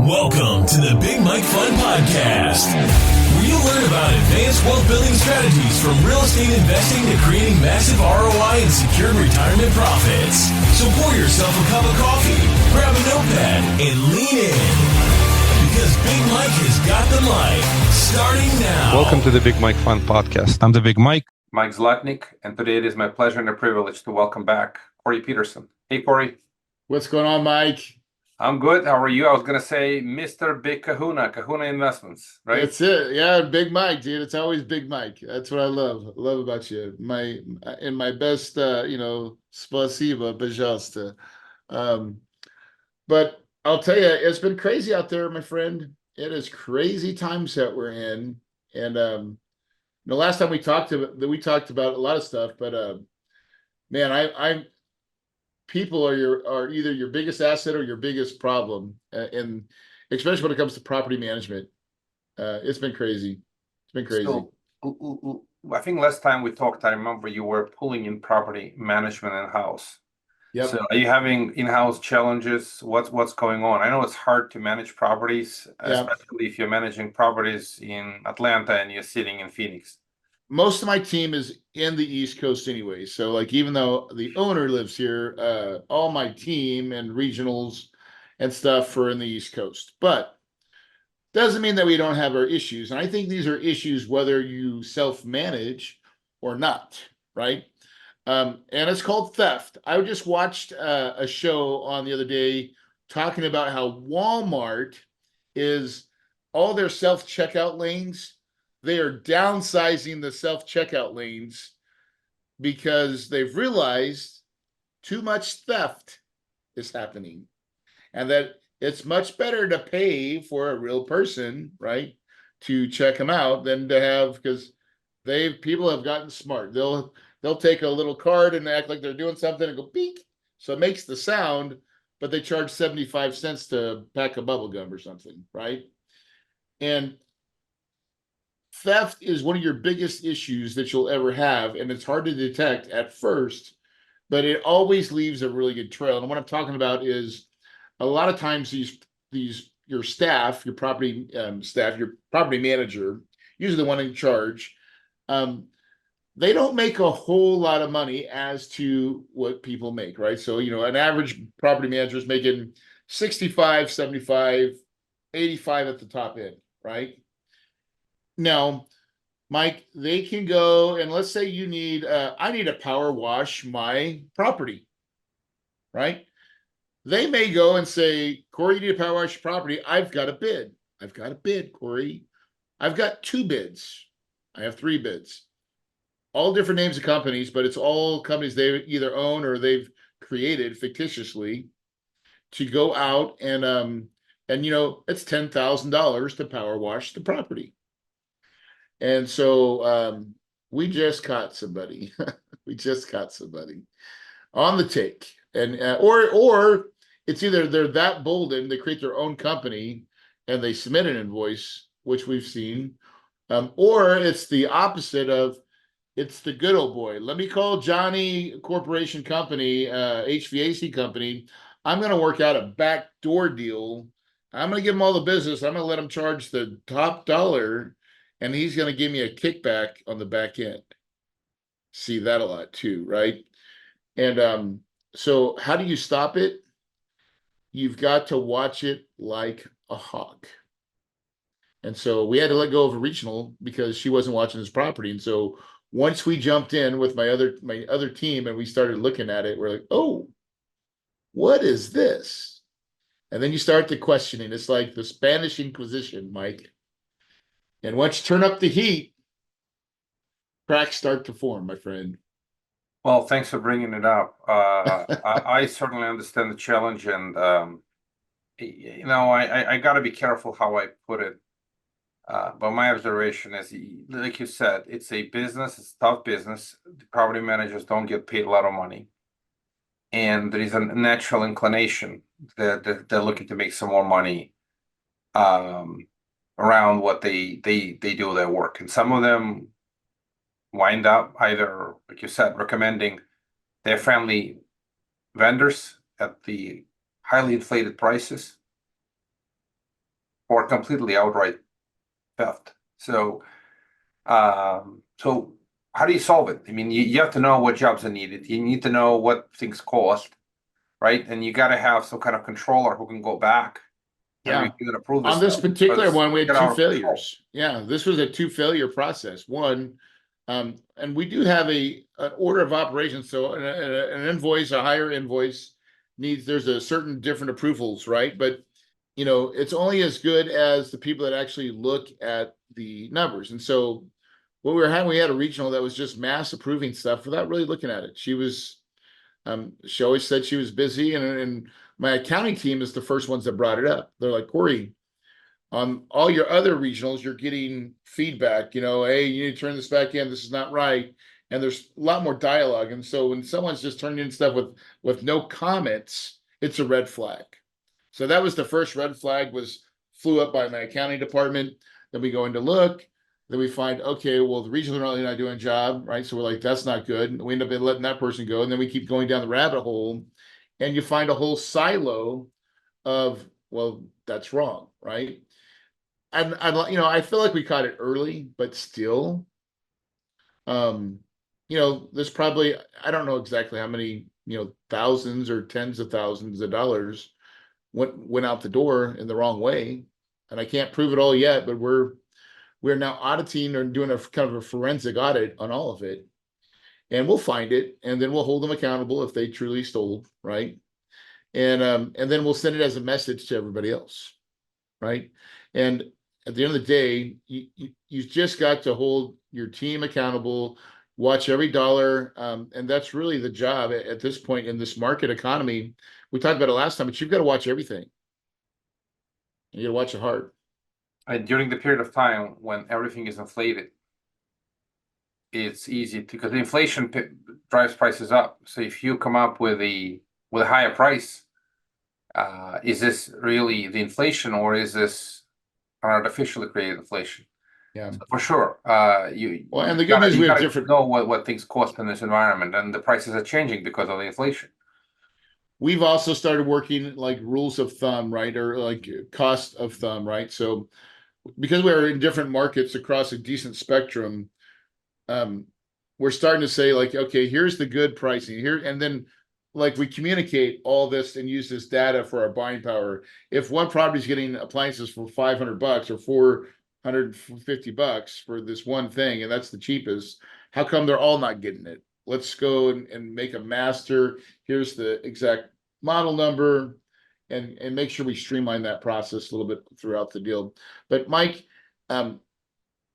Welcome to the Big Mike Fun Podcast, where you'll learn about advanced wealth building strategies from real estate investing to creating massive ROI and secured retirement profits. So pour yourself a cup of coffee, grab a notepad, and lean in, because Big Mike has got the mic, starting now. Welcome to the Big Mike Fun Podcast. I'm the Big Mike. Mike Zlotnik, and today it is my pleasure and a privilege to welcome back Corey Peterson. Hey, Corey. What's going on, Mike? I'm good. How are you? I was going to say Mr. Big Kahuna Investments, right? That's it. Yeah, Big Mike, dude. It's always Big Mike. That's what I love about you. My best, spasiba, пожалуйста. But I'll tell you, it's been crazy out there, my friend. It is crazy times that we're in. And, last time we talked about a lot of stuff, but, man, people are either your biggest asset or your biggest problem, and especially when it comes to property management. It's been crazy. So, I think last time we talked, I remember you were pulling in property management in-house. Yep. So are you having in-house challenges? What's going on? I know it's hard to manage properties, especially if you're managing properties in Atlanta and you're sitting in Phoenix. Most of my team is in the East Coast anyway. So like, even though the owner lives here, all my team and regionals and stuff are in the East Coast, but doesn't mean that we don't have our issues. And I think these are issues whether you self-manage or not, right? And it's called theft. I just watched a show on the other day talking about how Walmart is all their self-checkout lanes. They are downsizing the self-checkout lanes because they've realized too much theft is happening, and that it's much better to pay for a real person, right, to check them out than to have, because people have gotten smart. They'll take a little card and act like they're doing something and go beep, so it makes the sound, but they charge 75 cents to pack a bubble gum or something, right? And theft is one of your biggest issues that you'll ever have, and it's hard to detect at first, but it always leaves a really good trail. And what I'm talking about is a lot of times your staff, your property staff, your property manager, usually the one in charge, they don't make a whole lot of money as to what people make, right? So, an average property manager is making 65, 75, 85 at the top end, right? Now, Mike, they can go and let's say you need, I need to power wash my property, right? They may go and say, Corey, you need to power wash your property. I've got a bid, Corey. I've got 2 bids. I have 3 bids. All different names of companies, but it's all companies they either own or they've created fictitiously to go out and it's $10,000 to power wash the property. And so we just caught somebody. We just caught somebody on the take, and or it's either they're that bold and they create their own company and they submit an invoice, which we've seen, or it's the opposite of it's the good old boy. Let me call Johnny Corporation Company, HVAC company. I'm going to work out a backdoor deal. I'm going to give him all the business. I'm going to let him charge the top dollar, and he's going to give me a kickback on the back end. See that a lot too, right? And so how do you stop it? You've got to watch it like a hawk. And so we had to let go of a regional because she wasn't watching his property. And so once we jumped in with my other team and we started looking at it, we're like, oh, what is this? And then you start the questioning. It's like the Spanish Inquisition, Mike. And once you turn up the heat, cracks start to form, my friend. Well, thanks for bringing it up. I certainly understand the challenge, and I got to be careful how I put it. But my observation is, like you said, it's a business. It's a tough business. The property managers don't get paid a lot of money, and there is a natural inclination that they're looking to make some more money around what they do their work, and some of them wind up either, like you said, recommending their family vendors at the highly inflated prices, or completely outright theft. So so how do you solve it? I mean, you have to know what jobs are needed. You need to know what things cost, right? And you got to have some kind of controller who can go back and Yeah. review and approve this On this stuff, particular because one, we it's had out two of control. failures. Yeah, this was a two-failure process. One, and we do have an order of operations. So an invoice, a higher invoice there's a certain different approvals, right? But it's only as good as the people that actually look at the numbers. And so what we had a regional that was just mass approving stuff without really looking at it. She always said she was busy, and my accounting team is the first ones that brought it up. They're like, Corey, on all your other regionals, you're getting feedback, hey, you need to turn this back in. This is not right. And there's a lot more dialogue. And so when someone's just turning in stuff with no comments, it's a red flag. So that was the first red flag, flew up by my accounting department. Then we go into look, then we find, okay, well, the regionals are really not doing a job, right? So we're like, that's not good. And we end up letting that person go. And then we keep going down the rabbit hole, and you find a whole silo of, well, that's wrong, right? And I feel like we caught it early, but still, there's probably, I don't know exactly how many, thousands or tens of thousands of dollars went out the door in the wrong way. And I can't prove it all yet, but we're now auditing or doing a kind of a forensic audit on all of it. And we'll find it, and then we'll hold them accountable if they truly stole, right? And then we'll send it as a message to everybody else, right? And at the end of the day, you just got to hold your team accountable, watch every dollar, and that's really the job at this point in this market economy. We talked about it last time, but you've got to watch everything. You got to watch it hard. And during the period of time when everything is inflated, it's easy because the inflation drives prices up. So if you come up with a higher price, is this really the inflation, or is this an artificially created inflation? Yeah, so for sure. And the good news, we have different. Know what things cost in this environment, and the prices are changing because of the inflation. We've also started working like rules of thumb, right, or like cost of thumb, right? So because we're in different markets across a decent spectrum, we're starting to say like, okay, here's the good pricing here, and then like we communicate all this and use this data for our buying power. If one property is getting appliances for $500 or $450 for this one thing, and that's the cheapest, how come they're all not getting it? Let's go and make a master. Here's the exact model number, and make sure we streamline that process a little bit throughout the deal. But Mike,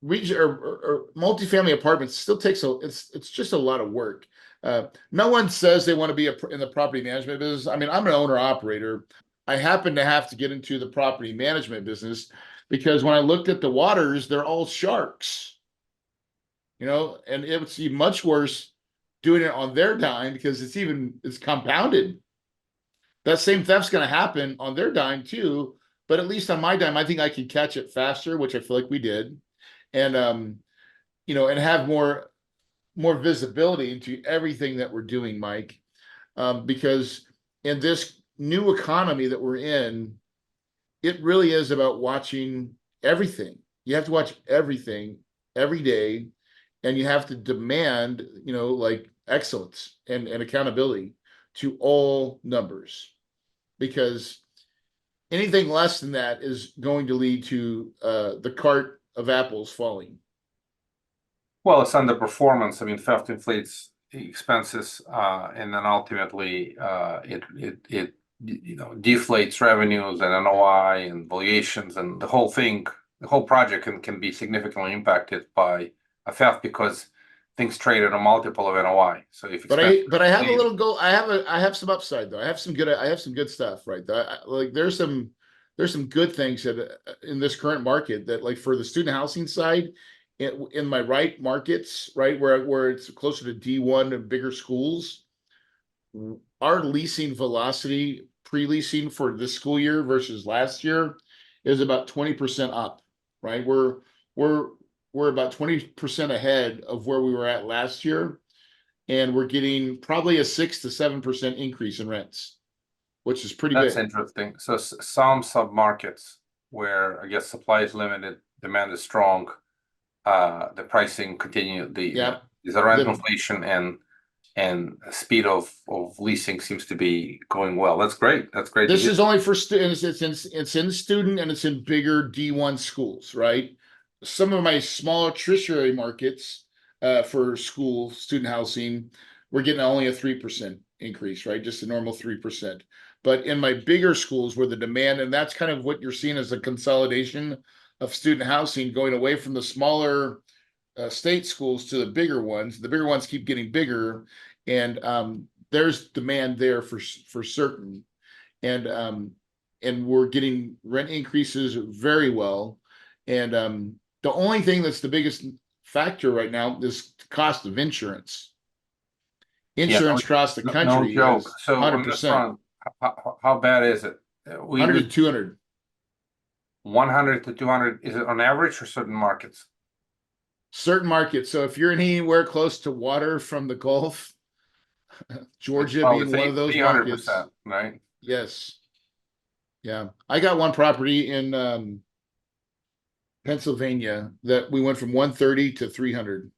region or multifamily apartments still takes it's just a lot of work. No one says they want to be in the property management business. I mean, I'm an owner operator. I happen to have to get into the property management business because when I looked at the waters, they're all sharks. And it would be much worse doing it on their dime because it's compounded. That same theft's going to happen on their dime too, but at least on my dime, I think I can catch it faster, which I feel like we did, and and have more visibility into everything that we're doing, Mike, because in this new economy that we're in, it really is about watching everything. You have to watch everything every day, and you have to demand, like excellence and accountability to all numbers, because anything less than that is going to lead to the cart of apples falling. Well, it's underperformance. I mean, theft inflates expenses, and then ultimately it deflates revenues and NOI and valuations, and the whole thing, the whole project can be significantly impacted by a theft because things trade at a multiple of NOI. So if but I have a little goal. I have some upside though. I have some good stuff, right? Like there's some good things that in this current market that, like, for the student housing side, in my right markets, right, where it's closer to D1 and bigger schools, our leasing velocity, pre-leasing for this school year versus last year is about 20% up, right? We're about 20% ahead of where we were at last year, and we're getting probably a 6 to 7% increase in rents, which is pretty That's big. interesting. So some submarkets where I guess supply is limited, demand is strong, the pricing continue, Yep. the rent The- inflation and speed of leasing seems to be going well. That's great. That's great to This hear. is only for students. It's in student and it's in bigger D1 schools, right? Some of my smaller tertiary markets for school student housing, we're getting only a 3% increase, right? Just a normal 3%. But in my bigger schools where the demand, and that's kind of what you're seeing as a consolidation of student housing going away from the smaller state schools to the bigger ones. The bigger ones keep getting bigger, and there's demand there for certain, and we're getting rent increases very well. And the only thing that's the biggest factor right now is the cost of insurance. Insurance across the No country joke. is So on this 100%, front, how bad is it? 100 to 200. 100 to 200, is it on average or certain markets? Certain markets. So if you're anywhere close to water from the Gulf, Georgia being one of those markets, 300%, right? yes. Yeah. I got one property in Pennsylvania that we went from 130 to 300.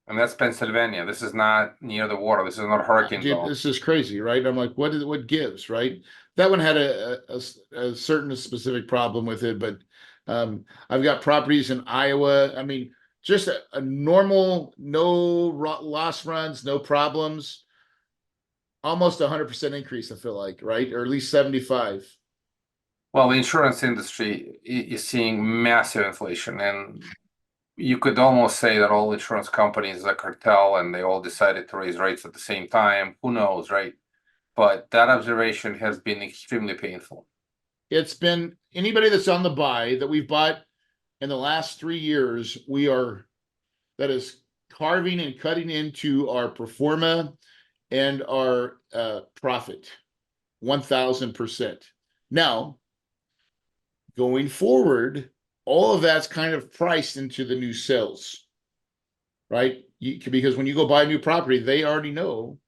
And that's Pennsylvania. This is not near the water. This is not hurricane Dude, zone. this is crazy, right? I'm like, what gives, right? That one had a certain specific problem with it, but I've got properties in Iowa. I mean, just a normal, no loss runs, no problems, almost 100% increase, I feel like, right? Or at least 75. Well, the insurance industry is seeing massive inflation, and you could almost say that all insurance companies are a cartel and they all decided to raise rates at the same time. Who knows, right? But that observation has been extremely painful. It's been anybody that's on the buy that we've bought in the last 3 years, that is carving and cutting into our pro forma and our profit 1000%. Now, going forward, all of that's kind of priced into the new sales, right? Because when you go buy a new property, they already know,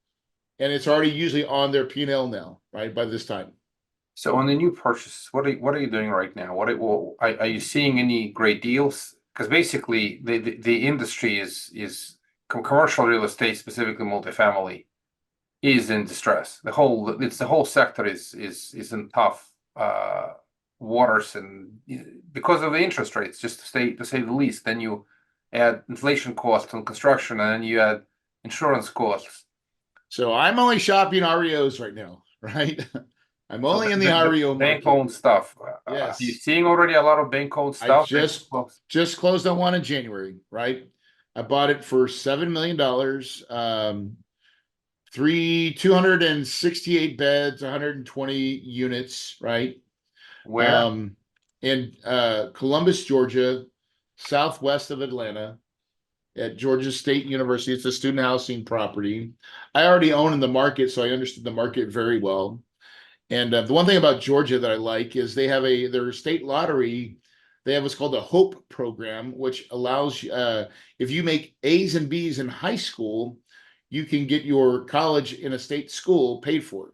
and it's already usually on their P&L now, right? By this time. So on the new purchases, what are you doing right now? Are you seeing any great deals? Because basically the industry is commercial real estate, specifically multifamily, is in distress. The whole sector is in tough waters, and because of the interest rates, just to say the least. Then you add inflation costs on construction, and then you add insurance costs. So I'm only shopping REOs right now, right? I'm only in the REO market. Bank-owned stuff. Yes. Are you seeing already a lot of bank-owned I stuff? just closed on one in January, right? I bought it for $7 million. 268 beds, 120 units, right? Where? In Columbus, Georgia, southwest of Atlanta, at Georgia State University. It's a student housing property. I already own in the market, so I understood the market very well. And the one thing about Georgia that I like is they have their state lottery. They have what's called a HOPE program, which allows if you make A's and B's in high school, you can get your college in a state school paid for,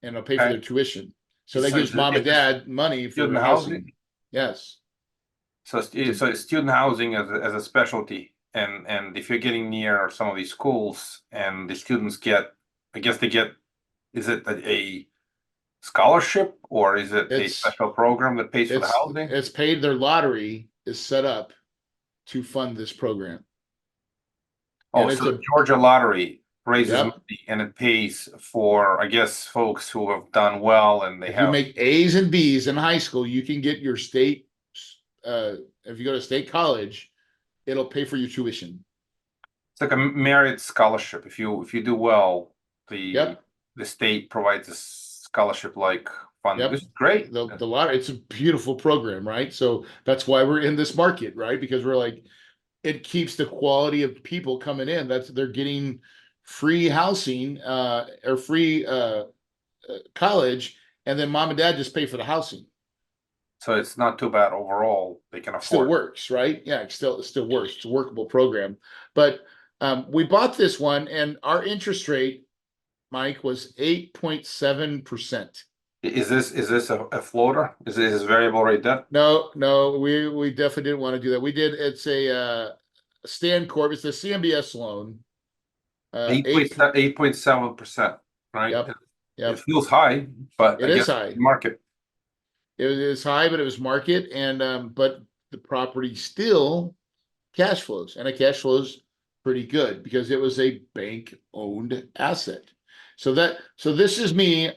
and it'll pay for their tuition. So that gives mom and dad money for housing. Yes. So student housing as a specialty, and if you're getting near some of these schools, and the students get, I guess they get, is it a scholarship or is it a special program that pays for the housing? It's paid. Their lottery is set up to fund this program. Oh, so the Georgia lottery raises money and it pays for, I guess, folks who have done well, and if you make A's and B's in high school, you can get your state. If you go to state college, it'll pay for your tuition. It's like a merit scholarship. If you do well, the state provides a scholarship like fund. This is great. The lottery, it's a beautiful program, right? So that's why we're in this market, right? Because we're like, it keeps the quality of people coming in. They're getting free housing or free college, and then mom and dad just pay for the housing. So it's not too bad overall. They can afford. Still works, right? Yeah, it still works. It's a workable program. But we bought this one, and our interest rate, Mike, was 8.7%. Is this a floater? Is this variable rate debt? No, we definitely didn't want to do that. We did. It's a Stan Corp. It's a CMBS loan. 8.7%, right? Yep, It yep. feels high, but It I is guess high. market. It is high, but it was market, and but the property still cash flows, and it cash flows pretty good because it was a bank-owned asset. So this is me.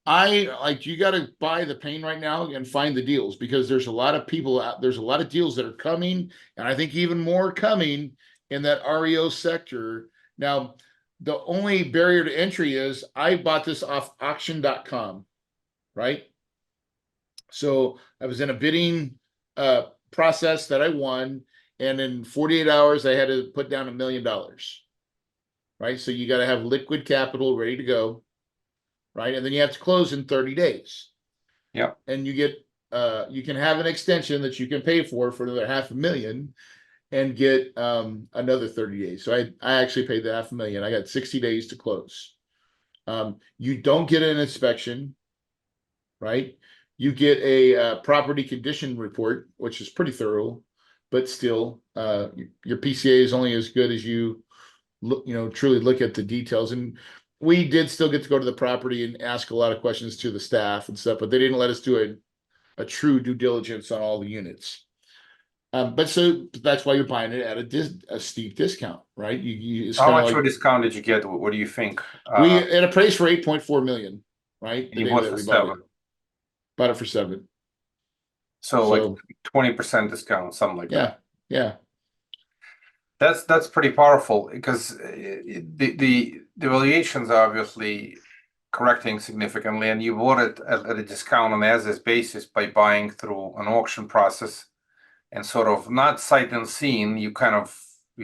I like you got to buy the pain right now and find the deals because there's a lot of people out. There's a lot of deals that are coming, and I think even more coming in that REO sector. Now, the only barrier to entry is I bought this off auction.com, right? So I was in a bidding process that I won, and in 48 hours I had to put down $1 million. Right. So you got to have liquid capital ready to go, right? And then you have to close in 30 days. Yeah. And you can have an extension that you can pay for another $500,000 and get another 30 days. So I actually paid the $500,000. I got 60 days to close. You don't get an inspection, right? You get a property condition report, which is pretty thorough, but still, your PCA is only as good as you look, truly look at the details. And we did still get to go to the property and ask a lot of questions to the staff and stuff, but they didn't let us do a true due diligence on all the units. But so that's why you're buying it at a steep discount, right? It's How kind of much of a like discount did you get? What do you think? we at a price for 8.4 million, right? The You day bought that for we bought it, 7. bought it for 7. So like So 20% discount, something like that. yeah. That's pretty powerful because the valuations are obviously correcting significantly, and you bought it at a discount on as-is basis by buying through an auction process and sort of not sight unseen. You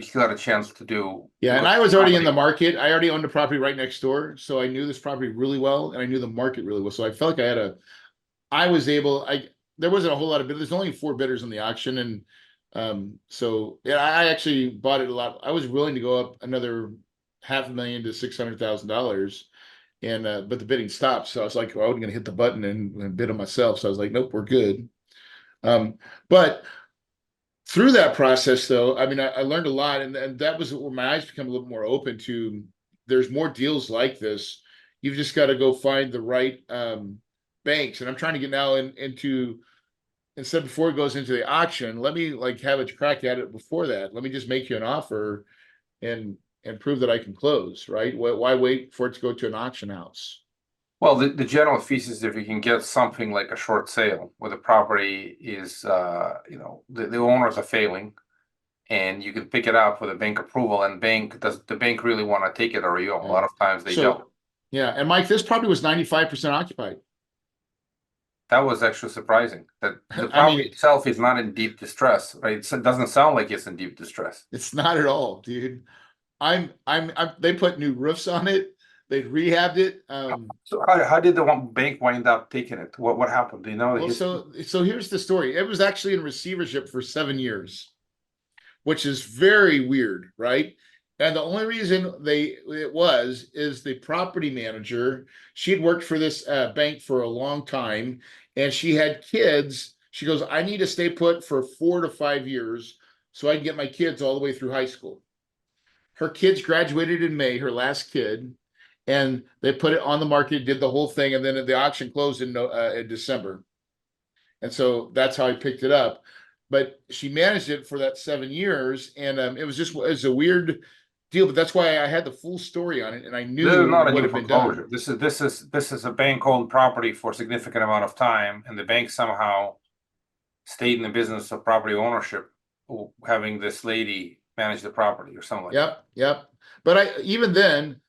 still had a chance to do Yeah, and good I was already in the property. market. I already owned a property right next door, so I knew this property really well, and I knew the market really well. So I felt like I was able. There wasn't a whole lot of bidders. There's only 4 bidders on the auction, and so yeah, I actually bought it a lot. I was willing to go up another $500,000 to $600,000, and but the bidding stopped. So I was like, well, I was going to hit the button and bid on myself. So I was like, nope, we're good. But through that process, though, I mean, I learned a lot, and that was where my eyes become a little more open to. There's more deals like this. You've just got to go find the right banks, and I'm trying to get now into instead before it goes into the auction. Let me like have a crack at it before that. Let me just make you an offer and prove that I can close. Right? Why wait for it to go to an auction house? Well, the general thesis, if you can get something like a short sale where the property is, the owners are failing, and you can pick it up with a bank approval, and does the bank really want to take it, or you? A lot of times they don't. So yeah, and Mike, this property was 95% occupied. That was actually surprising. That the I property mean, itself is not in deep distress, right? It doesn't sound like it's in deep distress. it's not at all, dude. They put new roofs on it. They rehabbed it. So how did the one bank wind up taking it? What happened? Do you know the Well, history? so here's the story. It was actually in receivership for 7 years, which is very weird, right? And the only reason is the property manager. She had worked for this bank for a long time, and she had kids. She goes, I need to stay put for 4 to 5 years so I can get my kids all the way through high school. Her kids graduated in May, her last kid, and they put it on the market, did the whole thing, and then the auction closed in December. And so that's how I picked it up. But she managed it for that 7 years, and it was a weird deal. But that's why I had the full story on it, and I This is knew not it a would new have been done. foreclosure. This is a bank-owned property for a significant amount of time, and the bank somehow stayed in the business of property ownership, having this lady manage the property or something like that. Yep. But even then,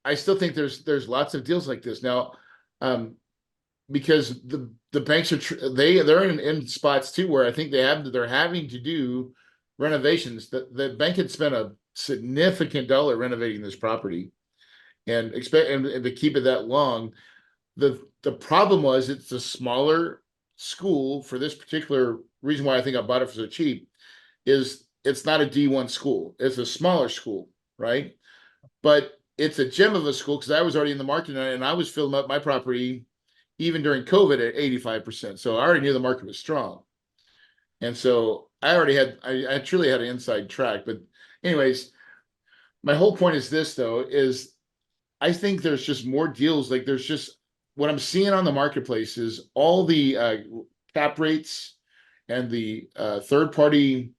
I still think there's lots of deals like this now, because the banks they're in spots too where I think they're having to do renovations. The bank had spent a significant dollar renovating this property, and expect and to keep it that long. The problem was it's a smaller school for this particular reason why I think I bought it for so cheap is it's not a D1 school. It's a smaller school, right? But it's a gem of a school because I was already in the market and I was filling up my property even during COVID at 85%. So I already knew the market was strong. And so I truly had an inside track. But anyways, my whole point is this though, is I think there's just more deals. Like there's just what I'm seeing on the marketplace is all the cap rates and the third party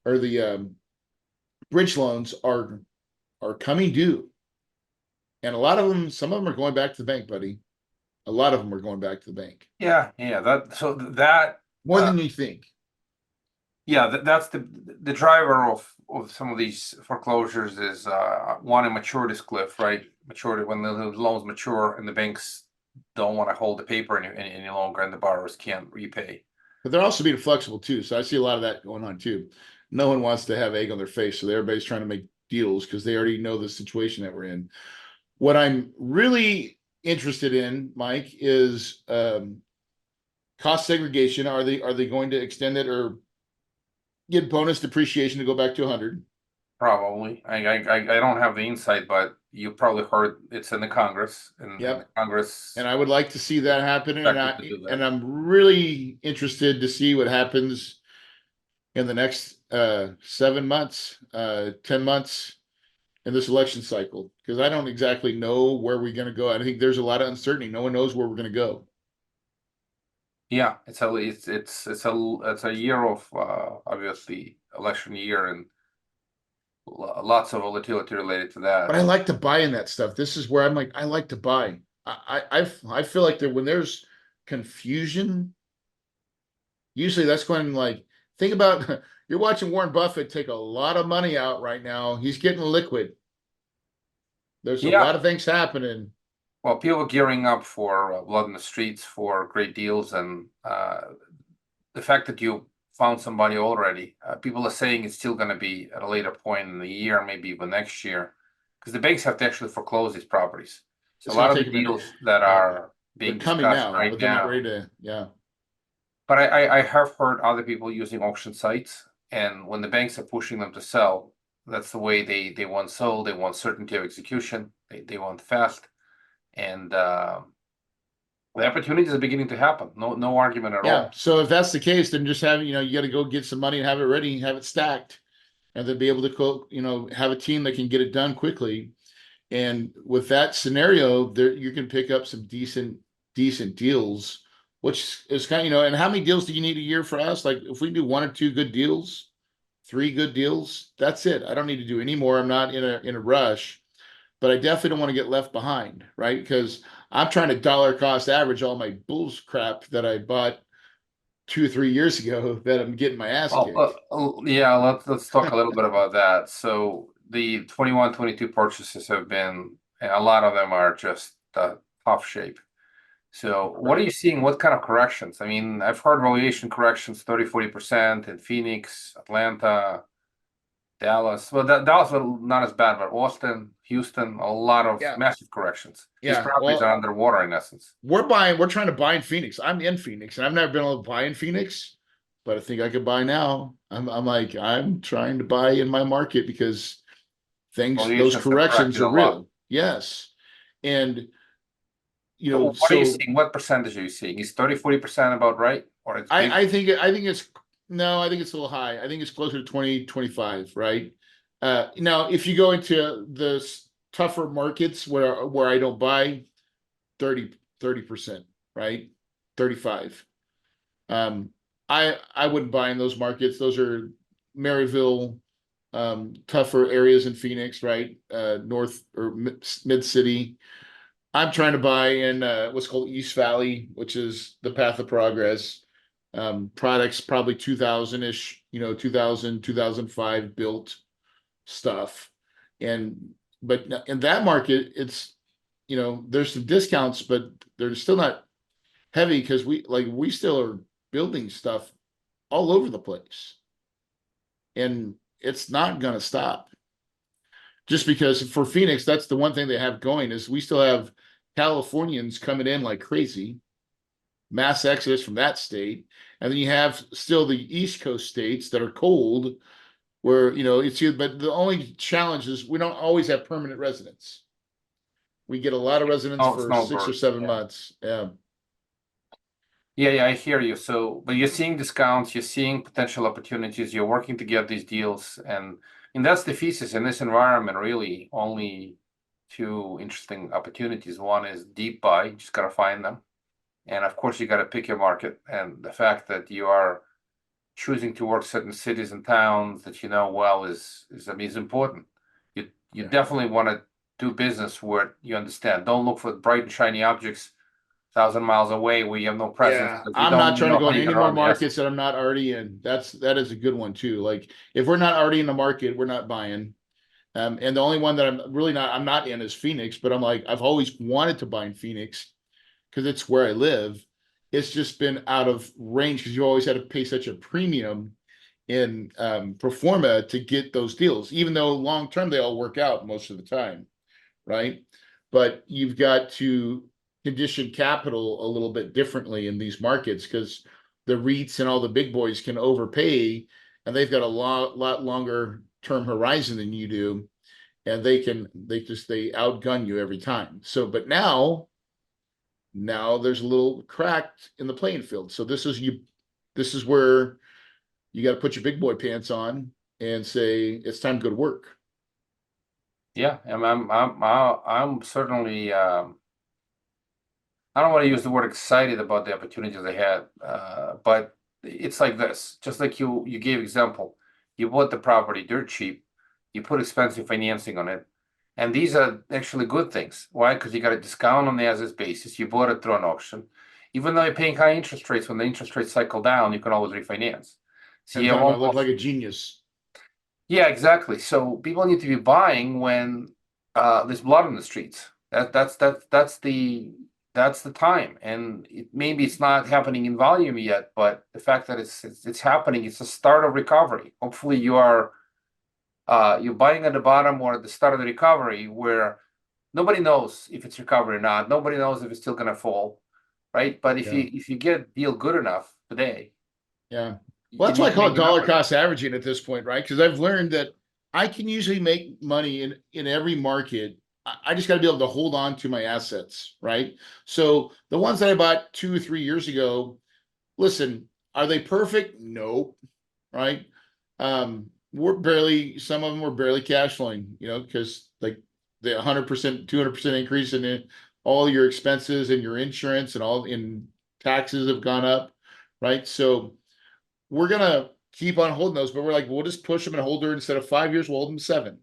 or the bridge loans are coming due. And a lot of them, some of them are going back to the bank, buddy. A lot of them are going back to the bank. Yeah, that More than you think. yeah, that's the driver of some of these foreclosures is one, a maturity cliff, right? Maturity when the loans mature and the banks don't want to hold the paper any longer and the borrowers can't repay. But they're also being flexible too. So I see a lot of that going on too. No one wants to have egg on their face. So everybody's trying to make deals because they already know the situation that we're in. What I'm really interested in, Mike, is cost segregation. Are they going to extend it or get bonus depreciation to go back to 100? Probably. I don't have the insight, but you probably heard it's in the Congress. Yep. Congress. And I would like to see that happen. Expected to do that. And I'm really interested to see what happens in the next 7 months, 10 months in this election cycle, because I don't exactly know where we're going to go. I think there's a lot of uncertainty. No one knows where we're going to go. Yeah, it's a year of obviously election year and lots of volatility related to that. But I like to buy in that stuff. This is where I'm like, I like to buy. I feel like that when there's confusion, usually that's when, like, think about you're watching Warren Buffett take a lot of money out right now. He's getting liquid. There's a lot of things happening. Well, people are gearing up for blood in the streets for great deals, and the fact that you found somebody already, people are saying it's still going to be at a later point in the year, maybe even next year, because the banks have to actually foreclose these properties. So a lot of the deals that are being coming discussed now, right but they're now. not ready to, yeah. But I have heard other people using auction sites, and when the banks are pushing them to sell, that's the way they want sold. They want certainty of execution. They want fast, and the opportunities are beginning to happen. No argument at all. So if that's the case, then just have, you got to go get some money and have it ready, have it stacked, and then be able to have a team that can get it done quickly. And with that scenario, there you can pick up some decent deals, which is kind of, and how many deals do you need a year for us? Like if we do 1 or 2 good deals, 3 good deals, that's it. I don't need to do any more. I'm not in a rush, but I definitely don't want to get left behind, right? Because I'm trying to dollar cost average all my bulls crap that I bought 2 or 3 years ago that I'm getting my ass kicked. Yeah, let's talk a little bit about that. So the 21, 22 purchases have been, and a lot of them are just tough shape. So what are you seeing? What kind of corrections? I mean, I've heard valuation corrections 30-40% in Phoenix, Atlanta, Dallas. Well, Dallas was not as bad, but Austin, Houston, a lot of massive corrections. These properties are underwater in essence. We're trying to buy in Phoenix. I'm in Phoenix, and I've never been able to buy in Phoenix, but I think I could buy now. I'm trying to buy in my market because those corrections are real. Yes. And what are you seeing? What percentage are you seeing? Is 30-40% about right? Or I think it's a little high. I think it's closer to 20-25, right? Now if you go into the tougher markets where I don't buy, 30%, right? 35. I wouldn't buy in those markets. Those are Maryville, tougher areas in Phoenix, right? North or mid city. I'm trying to buy in what's called East Valley, which is the path of progress. Products probably 2000-ish, 2000, 2005 built stuff. But in that market, it's, there's some discounts, but they're still not heavy because we still are building stuff all over the place. And it's not going to stop. Just because for Phoenix, that's the one thing they have going is we still have Californians coming in like crazy, mass exodus from that state. And then you have still the East Coast states that are cold where, but the only challenge is we don't always have permanent residents. We get a lot of residents for 6 or 7 months. Yeah. Yeah, I hear you. So, but you're seeing discounts, you're seeing potential opportunities, you're working to get these deals, and that's the thesis in this environment, really. Only two interesting opportunities. One is deep buy, you just gotta find them. And of course, you gotta pick your market. And the fact that you are choosing to work certain cities and towns that you know well is I mean, is important. You Yeah. definitely want to do business where you understand. Don't look for bright and shiny objects 1,000 miles away where you have no presence Yeah, because you I'm don't not even trying to know go how in you're any gonna more run the markets assets. that I'm not already in. That is a good one too. Like if we're not already in the market, we're not buying. And the only one that I'm not in is Phoenix, but I'm like, I've always wanted to buy in Phoenix because it's where I live. It's just been out of range because you always had to pay such a premium in pro forma to get those deals, even though long term they all work out most of the time, right? But you've got to condition capital a little bit differently in these markets because the REITs and all the big boys can overpay and they've got a lot longer term horizon than you do, and they outgun you every time. So, but now there's a little cracked in the playing field. So this is where you got to put your big boy pants on and say it's time to go to work. Yeah, I'm certainly I don't want to use the word excited about the opportunities I had, but it's like this. Just like you gave example, you bought the property dirt cheap, you put expensive financing on it, and these are actually good things. Why? Because you got a discount on the as is basis. You bought it through an auction. Even though you're paying high interest rates, when the interest rates cycle down, you can always refinance. So And you have time I look almost like a genius. yeah, exactly. So people need to be buying when there's blood on the streets. That's the time, and maybe it's not happening in volume yet, but the fact that it's happening, it's the start of recovery. Hopefully, you're buying at the bottom or at the start of the recovery where nobody knows if it's recovery or not. Nobody knows if it's still gonna fall, right? But if Yeah. you get a deal good enough today, Yeah. Well, you that's why I call make it the dollar numbers. cost averaging at this point, right? Because I've learned that I can usually make money in every market. I just got to be able to hold on to my assets, right? So the ones that I bought 2 or 3 years ago, listen, are they perfect? No, right? Some of them were barely cash flowing, because like the 100%, 200% increase in all your expenses and your insurance and all in taxes have gone up, right? So we're gonna keep on holding those, but we're like, we'll just push them and hold her instead of 5 years, we'll hold them 7,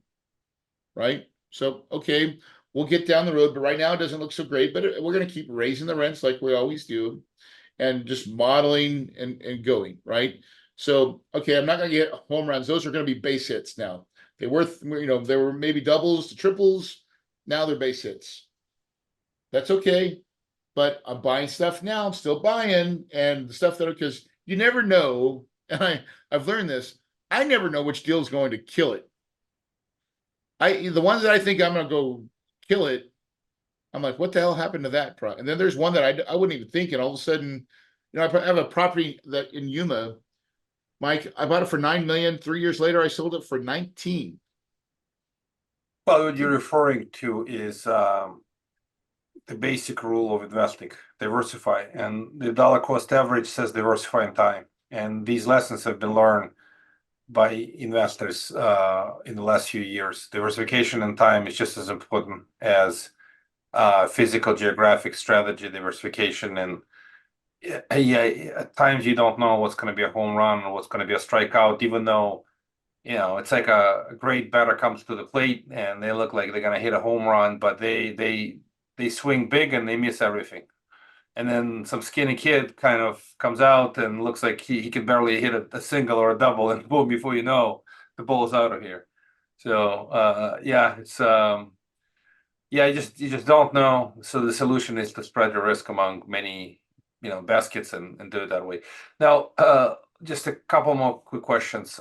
right? So okay, we'll get down the road, but right now it doesn't look so great. But we're gonna keep raising the rents like we always do, and just modeling and going, right? So okay, I'm not gonna get home runs. Those are gonna be base hits now. They were maybe doubles to triples. Now they're base hits. That's okay, but I'm buying stuff now. I'm still buying, and the stuff that because you never know, and I've learned this. I never know which deal is going to kill it. The ones that I think I'm going to go kill it, I'm like, what the hell happened to that? And then there's one that I wouldn't even think, and all of a sudden, I have a property that in Yuma, Mike. I bought it for 9 million. 3 years later, I sold it for 19. Well, what you're referring to is the basic rule of investing: diversify. And the dollar cost average says diversify in time. And these lessons have been learned by investors in the last few years. Diversification in time is just as important as physical geographic strategy diversification. And yeah, at times you don't know what's going to be a home run or what's going to be a strikeout, even though it's like a great batter comes to the plate and they look like they're gonna hit a home run, but they swing big and they miss everything. And then some skinny kid kind of comes out and looks like he can barely hit a single or a double, and boom, before you know, the ball's out of here. So yeah, it's yeah, you just don't know. So the solution is to spread the risk among many, baskets and do it that way. Now, just a couple more quick questions.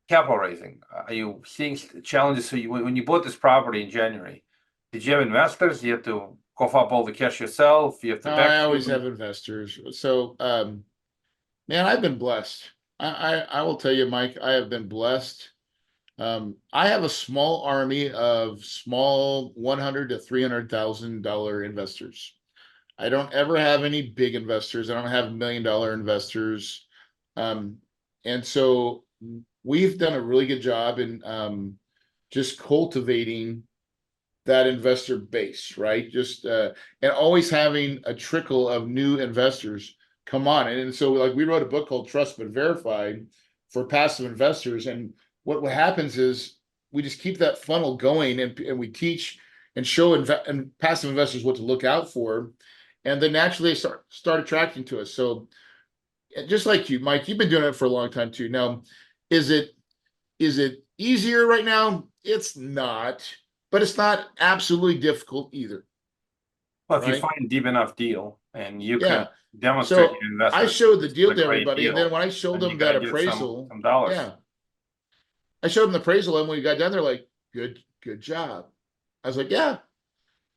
Capital raising. Are you seeing challenges? So when you bought this property in January, did you have investors? You have to cough up all the cash yourself. You have to I backfill always have them. investors. So, man, I've been blessed. I will tell you, Mike, I have been blessed. I have a small army of small 100 to $300,000 investors. I don't ever have any big investors. I don't have $1 million investors. And so we've done a really good job in just cultivating that investor base, right? Just and always having a trickle of new investors come on. And so like we wrote a book called Trust But Verify for passive investors. And what happens is we just keep that funnel going and we teach and show and passive investors what to look out for. And then naturally they start attracting to us. So just like you, Mike, you've been doing it for a long time too. Now, is it easier right now? It's not, but it's not absolutely difficult either, Well, if you right? find deep enough deal and you can Yeah. demonstrate So your investors, I showed the this is deal a to great everybody, and then deal, when I showed then you them got that to get appraisal, some dollars. yeah, I showed them the appraisal, and when we got done, they're like, good job." I was like, "Yeah,"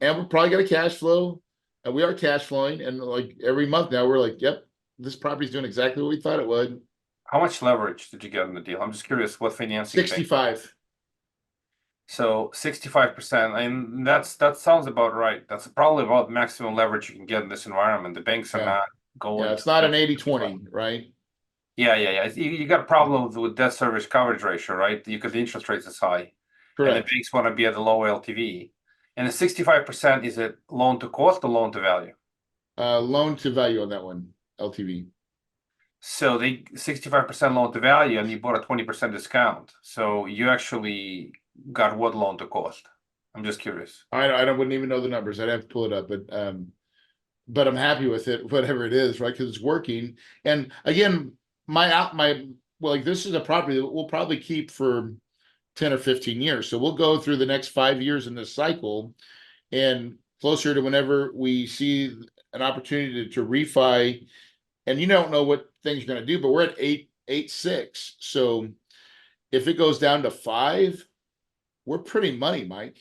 and we're probably got a cash flow, and we are cash flowing, and like every month now, we're like, "Yep, this property's doing exactly what we thought it would." How much leverage did you get in the deal? I'm just curious what financing bank. 65. So 65%, and that sounds about right. That's probably about maximum leverage you can get in this environment. The banks are Yeah. not Yeah, going it's to not an 55. 80-20, right? Yeah. You got problems with debt service coverage ratio, right? Because the interest rate is high, and the Correct. banks want to be at the low LTV. And the 65%, is it loan to cost or loan to value? Loan to value on that one, LTV. So they 65% loan to value, and you bought a 20% discount. So you actually got what loan to cost? I'm just curious. I wouldn't even know the numbers. I'd have to pull it up, but I'm happy with it, whatever it is, right? Because it's working. And again, well, like this is a property that we'll probably keep for 10 or 15 years. So we'll go through the next 5 years in this cycle, and closer to whenever we see an opportunity to refi, and you don't know what things are going to do, but we're at 8.6. So if it goes down to 5, we're pretty money, Mike.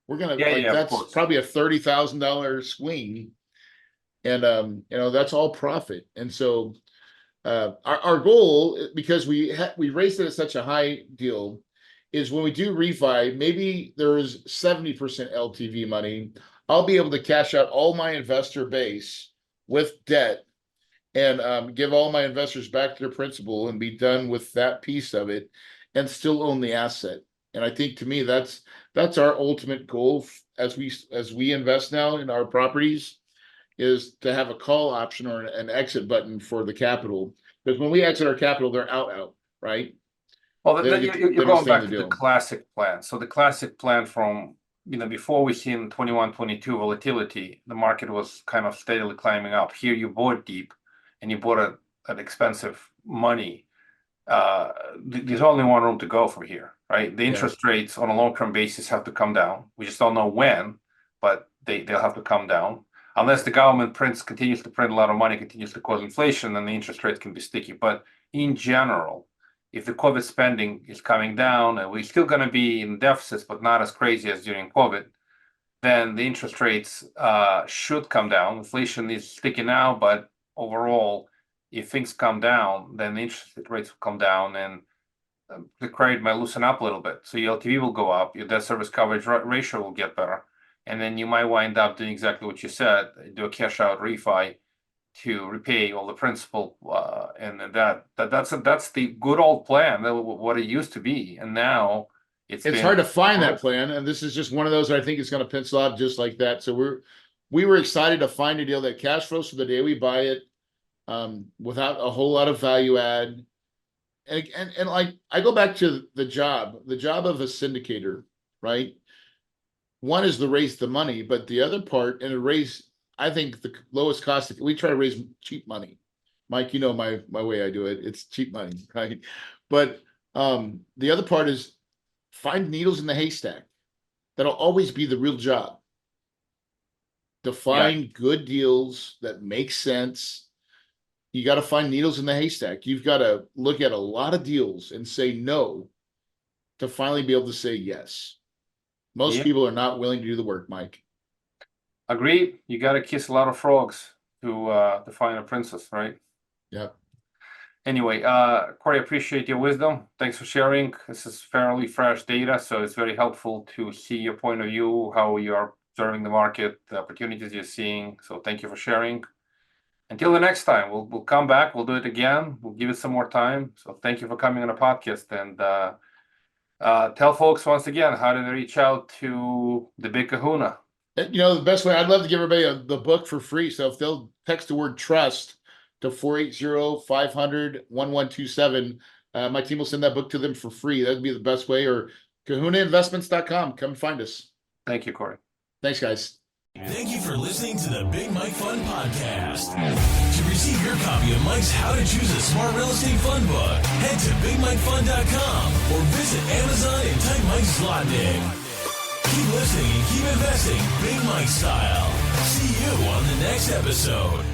We're gonna like Yeah, of that's course. probably a $30,000 swing, and that's all profit. And so our goal, because we raised it at such a high deal, is when we do refi, maybe there's 70% LTV money. I'll be able to cash out all my investor base with debt and give all my investors back their principal and be done with that piece of it and still own the asset. And I think to me that's our ultimate goal as we invest now in our properties, is to have a call option or an exit button for the capital. Because when we exit our capital, they're out, right? Well, They don't get you're they don't going stay in back the to the deal. classic plan. So the classic plan from, before we seen 21, 22 volatility, the market was kind of steadily climbing up. Here you bought deep and you bought it at expensive money. There's only one room to go from here, right? The Yeah. interest rates on a long-term basis have to come down. We just don't know when, but they'll have to come down. Unless the government continues to print a lot of money, continues to cause inflation, then the interest rates can be sticky. But in general, if the COVID spending is coming down and we're still going to be in deficits, but not as crazy as during COVID, then the interest rates should come down. Inflation is sticky now, but overall, if things come down, then the interest rates will come down and the credit might loosen up a little bit. So your LTV will go up, your debt service coverage ratio will get better. And then you might wind up doing exactly what you said, do a cash out refi to repay all the principal, and that's the good old plan, what it used to be, and now It's hard to find that plan, and this is just one of those I think is going to pencil out just like that. So we were excited to find a deal that cash flows for the day we buy it, without a whole lot of value add. And like I go back to the job of a syndicator, right? One is to raise the money, but the other part, and to raise, I think the lowest cost, we try to raise cheap money. Mike, you know my way I do it. It's cheap money, right? But the other part is find needles in the haystack. That'll always be the real job. To find good deals that make sense. You got to find needles in the haystack. You've got to look at a lot of deals and say no to finally be able to say yes. Most people are not willing to do the work, Mike. Agreed. You got to kiss a lot of frogs to find a princess, right? Yeah. Anyway, Corey, appreciate your wisdom. Thanks for sharing. This is fairly fresh data, so it's very helpful to see your point of view, how you are observing the market, the opportunities you're seeing. So thank you for sharing. Until the next time, we'll come back. We'll do it again. We'll give it some more time. So thank you for coming on the podcast, and tell folks once again how do they reach out to the Big Kahuna. The best way, I'd love to give everybody the book for free. So if they'll text the word trust to 480-500-1127, my team will send that book to them for free. That'd be the best way. Or kahunainvestments.com. Come and find us. Thank you, Corey. Thanks, guys. Thank you for listening to the Big Mike Fund Podcast. To receive your copy of Mike's How to Choose a Smart Real Estate Fund book, head to bigmikefund.com or visit Amazon and type Mike Zlotnick. Keep listening and keep investing Big Mike style. See you on the next episode.